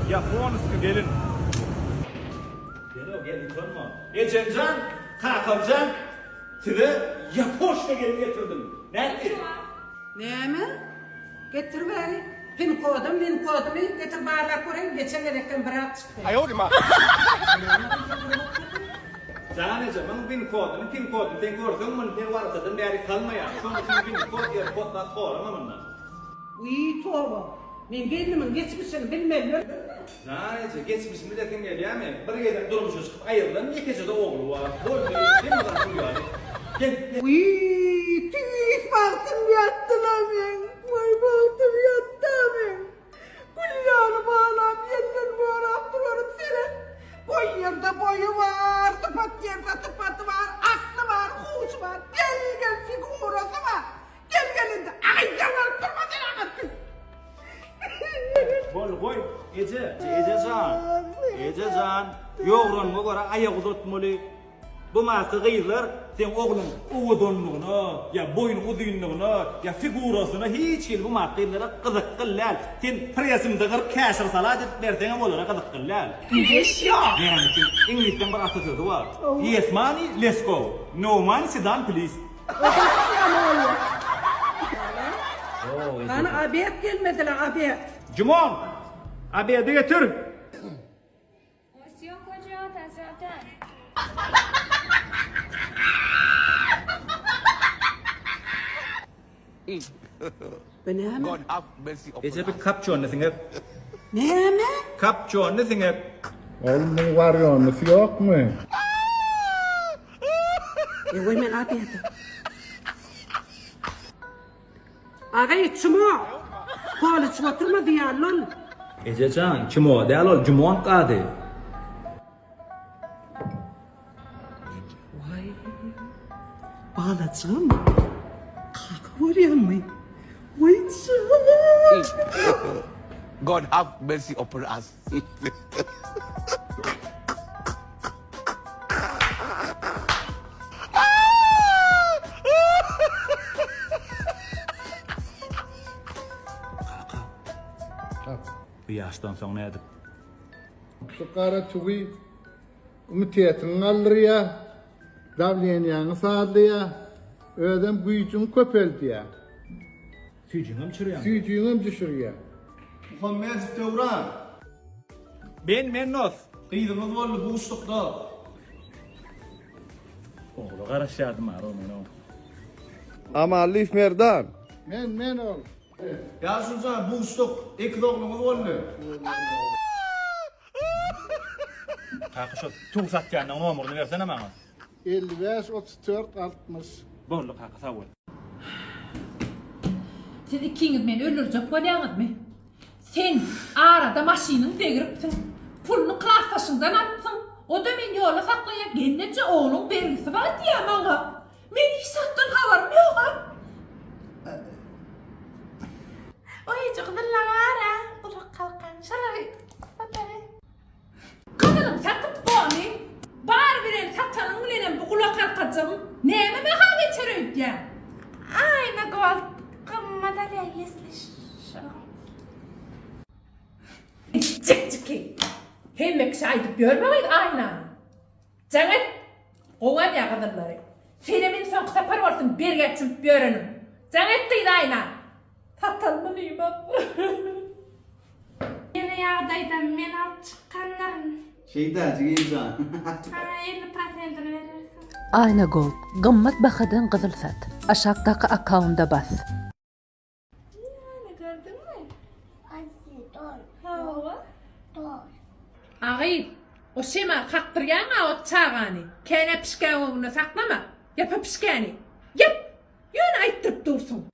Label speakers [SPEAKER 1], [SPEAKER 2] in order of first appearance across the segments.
[SPEAKER 1] Japonski gelin. Gel tanıma. Ececan, Kakalcan, size Japonska gelin getirdim. Nerede?
[SPEAKER 2] Neyme? Getir bari. Pin kodumu getir bağla koyayım. Geçen gerekten bırak çıktı.
[SPEAKER 1] Canece, ben pin kodunu, sen gördün mü? Ne varsa da beri kalmaya. Sonra pin kod yer, koddan sorma bundan.
[SPEAKER 2] Uy tuğba. Men geldimin geçmişini bilmem.
[SPEAKER 1] Canece, geçmişimi de kim geliyor mi? Bir gelen durmuşuz, ayırdan ikisi de oğlu var. Böyle kim var kuruyor? Gel.
[SPEAKER 2] Uy tüyüs baktım yattılar ben. Vay baktım yattı ben. Kulyanı bağlam yeniden bağlam duruyorum seni. Boy yerde boyu var, tıpat yerde tıpatı var, aklı var, huş var, gel figurası var. Gelinde ay yalan durma sen anlattın.
[SPEAKER 1] Koy, Ececan. Yoğuranma göre ayak uzatmalı. Bu maskı giydiler, sen oğlun uğudunluğunu, ya boyun uzunluğunu, ya figurasını hiç bu maskıylara kızık kıllal. Sen presimde kırıp kaşır salat versene olara kızık kıllal.
[SPEAKER 2] Yes ya.
[SPEAKER 1] Yani İngilizceden bir atasözü var. Yes money, let's go. No money, sit down please.
[SPEAKER 2] Bana abiyet gelmediler abiyet.
[SPEAKER 1] Cumon, abi de getir.
[SPEAKER 3] Monsieur Koca, zaten.
[SPEAKER 2] Ben hemen.
[SPEAKER 4] God have mercy upon
[SPEAKER 1] Ece
[SPEAKER 4] us.
[SPEAKER 1] bir kapçon nesin hep?
[SPEAKER 2] Ne hemen?
[SPEAKER 1] Kapçon nesin hep?
[SPEAKER 5] Oğlum bunun var yanlısı yok mu?
[SPEAKER 2] Vay men abiyet. Ağay çumo. Koaliç oturmadı ya lan.
[SPEAKER 1] Ececan, çimo, değerli ol, cumon kadı.
[SPEAKER 2] Vay. Bağlatacağım mı? Kalk vuruyor mu? Vay canım.
[SPEAKER 4] God have mercy upon us.
[SPEAKER 1] Bu yaştan sonra ne edip?
[SPEAKER 5] Şu kara çuğu ümitiyetin alır ya. Davliyen yanı sağdı ya. Öden büyücün köpeldi ya.
[SPEAKER 1] Tüycüğüm çürüyen.
[SPEAKER 5] Süyücüğüm düşür ya. Muhammed Tevran.
[SPEAKER 1] Ben Mennos.
[SPEAKER 5] Kıydınız var bu uçlukta.
[SPEAKER 1] Oğlu karışadım var onu.
[SPEAKER 6] Ama Lif Merdan.
[SPEAKER 5] Men ol.
[SPEAKER 6] Ya şunca bu uçluk iki doğumumuz oldu.
[SPEAKER 1] Kalkı şu tuğ satacağından nomurunu versene bana.
[SPEAKER 5] 55 34 60.
[SPEAKER 1] Bollu kalkı sağ ol.
[SPEAKER 7] Siz ikiniz meni öldürecek bolýaňyz mı? Sen arada maşynyň degiripsin. Pulunu klasaşyňdan atdyň. O da meni ýola saklaýar. Genneçe oğlum bergisi bar diýär maňa. Men hiç satdan habarym ýok.
[SPEAKER 3] Oy, çocuklara. Ulak kalkan. Şalay. Batari.
[SPEAKER 7] Kadınım satıp boğmi. Bar bilen satanın bilen bu kulak kalkacağım. Näme me ha geçer öýdýär?
[SPEAKER 3] Ayna gol. Madalya yesliş.
[SPEAKER 7] Çık. Hemmek şaýdyp görmeýid ayna. Jaňat. Owan ýagdyrlary. Senemin soň sapar bolsun bergäçip börenim. Jaňat diýdi ayna. Tatalmylyım.
[SPEAKER 3] Yine yağdaydan men alıp çıkanlarım.
[SPEAKER 6] Şeyda, Cigeycan.
[SPEAKER 3] 50% verirsin.
[SPEAKER 8] Ayna Gold, gymmat bahadan gyzyl sat. Aşağıdaki akaunta bas.
[SPEAKER 3] Yani gördün mü? Ansi, dur. Hava. Dur.
[SPEAKER 7] Ağayip, o şema kaktıryan o çağani. Kene pişken oğlunu saklama. Yap pişkeni. Yap. Yön ayttırıp dursun.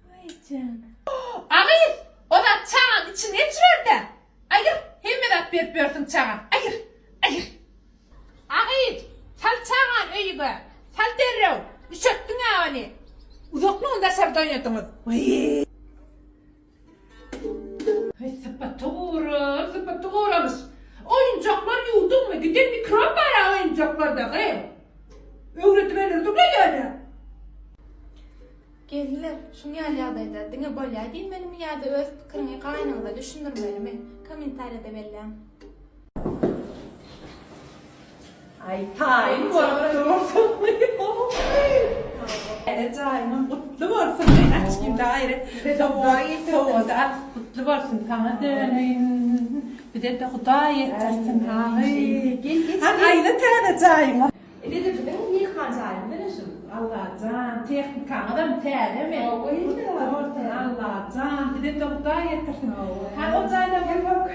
[SPEAKER 3] Vay canım.
[SPEAKER 7] Ağayip, o da çağın içine çürür de. Ayır, hemmedat berip börsün çağın. Ayır. Ağayip, sal çağın öyüge. Sal derrev. Üşöttün ağani. Uzakluğun da sarda oynadınız. Vay. Ay sıpatı uğramış. Oyuncaklar yudun mu? Gider mikrop var oyuncaklarda. Öğretmenler de yani.
[SPEAKER 3] Geldiler. Şunu yağdaydı. dine bolýar diýmelimi ýa-da öz pikirini gaýnaňyza düşündirmelimi? Kommentariýada belläň.
[SPEAKER 7] Ay taýym bolsun. Taýym mutlu bolsun. Açyp daýry. Soňda mutlu bolsun. Taňa döneýin. Bir de Hudaý etdirsin taýy. Aýna täze taýym. Dedi bilen ýykan taýym bileşim. Allah can, tehnikany da täzemi? Allah can, bir de Hudaý etdirsin. Ha o taýda bir bak.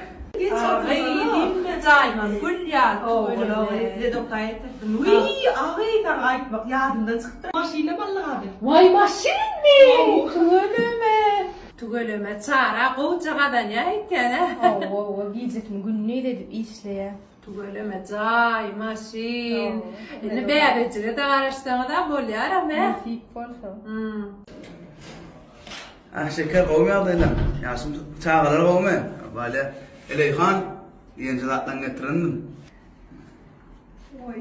[SPEAKER 7] Ay, dinle taýman, gül ýa. Dedi Hudaý etdirsin.
[SPEAKER 2] Uy, ağaydan aytmak yadımdan çıktı. Maşine ballagadı.
[SPEAKER 7] Vay maşinmi? Tügeleme çara qoğcagadan ya itene.
[SPEAKER 3] Giyecekmi günni edip işleýär.
[SPEAKER 7] Tügeleme çay, maşin. Indi bäbecige de garaşdyňa da bolýar ama.
[SPEAKER 3] Nasip bolsa.
[SPEAKER 6] Şeker kovmayaldı elim. Yaşım çağalar kovmay. Böyle Eleyhan yiyince zatlan getirendim.
[SPEAKER 2] Oy,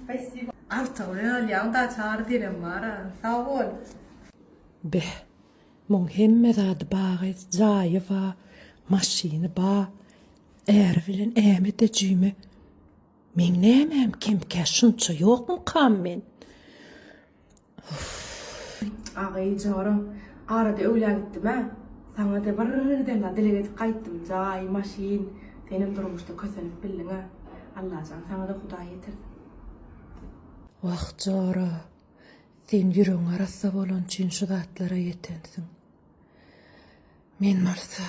[SPEAKER 2] spasibo. Artık öyle yanında çağrı dilim var ha. Sağ ol.
[SPEAKER 8] Beh, mon hemmedad baget zaye va maskine ba ervilen ämet ejüme. Men nämem kim käşünçe ýokmy kammen.
[SPEAKER 2] Ağay canım. Arada öyle gittim ha. Sana da birden dile getip qaytdım. Jay, maşin. Senin durmuşda kösenip bildin ha. Allah can sana da Hudaý yetirdi.
[SPEAKER 8] Wagt jara. Sen ýüregiň arasda bolan çyn şu zatlara ýetensiň. Men marsa.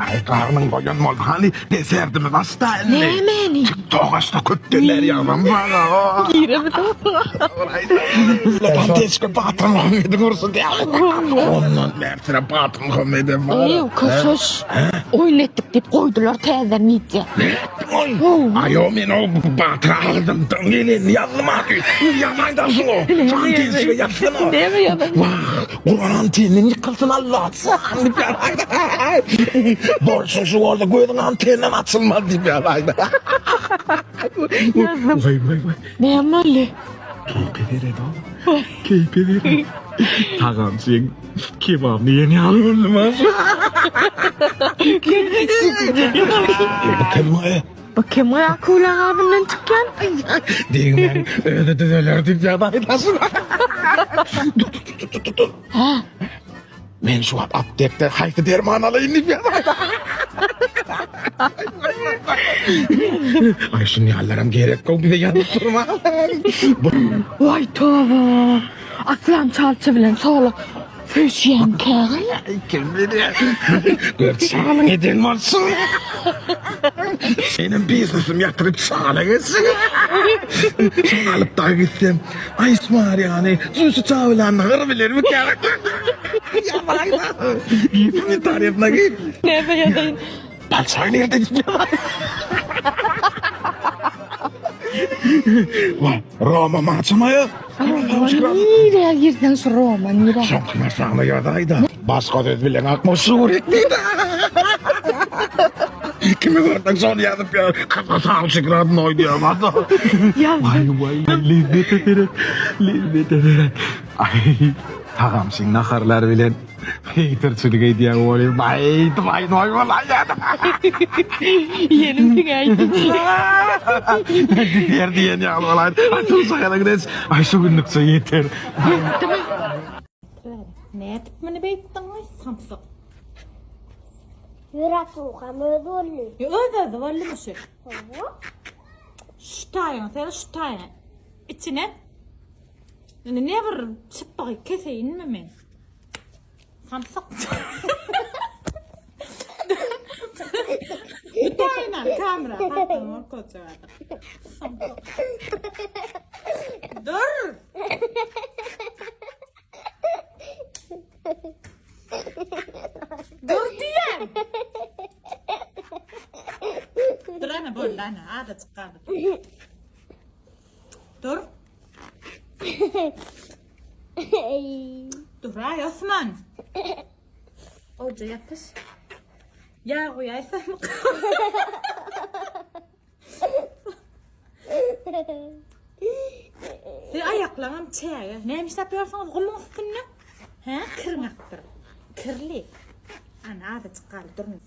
[SPEAKER 9] Ay karnın koyan mol hani deserdimi basta elini. Ne meni? Toğaşta kötteler yaman bana. Giremi ben teşke patron olmaydı kursun diye. Ondan mertine patron olmaydı var.
[SPEAKER 10] Köşüş. Oynettik deyip koydular teyze midye.
[SPEAKER 9] Oy. Ayo men o patron aldım. Tangelin yazdım abi. Yamaydarsın o. Şantiyesiyle yapsana.
[SPEAKER 10] Ne mi ya ben?
[SPEAKER 9] Vah. Kur'an antinin yıkılsın Allah. Sandık ya. Borçun şu orada koydun antenden açılmaz deyip ya. Vay.
[SPEAKER 10] Ne yapmalı?
[SPEAKER 9] Keype verin. Tağam sen kebap niye ne alıyorsun ha? Bakın mı?
[SPEAKER 10] Bakayım ayak ulan abinden çıkken.
[SPEAKER 9] Değil mi? Öyle de deyip ya. Dur. Men şu aptekte haydi derman alayım deyip ya. Ay şu nihallerim gerek yok bir de yanıp durma.
[SPEAKER 10] Vay tövbe. Aslan çalçı bilen soğla. Föşyen kağın.
[SPEAKER 9] Kim bilir? Gör sağlığın eden varsın. Senin biznesim yatırıp sağlığın etsin. Sonra alıp da gittim. Ay İsmail yani. Süsü çağılan hır bilir mi kağın? Ya bak da. Giyipin tarifine giyip.
[SPEAKER 10] Ne be yadayın?
[SPEAKER 9] Balçay nerede gitmiyor? Vay Roma maçamaya.
[SPEAKER 10] Nereye girdin şu Roma nereye?
[SPEAKER 9] Şampiyonlar sana yadaydı. Başka söz bilen akma suretliydi. Kimi gördün son yazıp ya. Kafasını çıkardın oynuyor bana. Vay lezzete veren. Ay tağam sen nakarlar bilen. Haterçilik ediyor oğlum. Vay noy valla ya.
[SPEAKER 10] Yerim tingaydı.
[SPEAKER 9] Diğer diyen ya valla. Atıl sakana gides. Ay şu günlükse yeter.
[SPEAKER 10] Ne etip beni beyttin ay samsak.
[SPEAKER 11] Yürek soğukam ödüllü.
[SPEAKER 10] Ödedi valli bir şey. Şu tayına sen şu tayına. İçine. Ne bir çıpbayı keseyin mi men? Samsak. Bir tayına kamera. Hatta mor koca var. Samsak. Dur. Dur diye. Dur ana böyle ana. Ada çıkardı. Dur. Dur ay Osman. Oca yapış. Ya koyaysam. Ayaklarım çeğe. Neymiş yapıyorsunuz? Kumun üstünde. Ha, kırın attır. Kirli. Ana da çıkalı durun.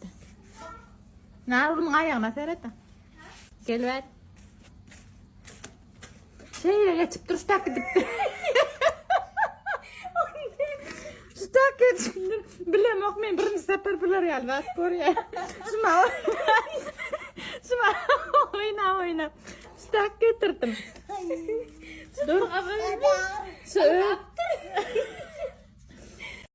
[SPEAKER 10] Narun ayağına serete. Gel ver. Şeyle geçip dur stak edip. Stak edip. Bilem okmayın birinci sefer bilir ya. Bas koruya. Şuma oyna. Stak getirdim. Dur. Söyle.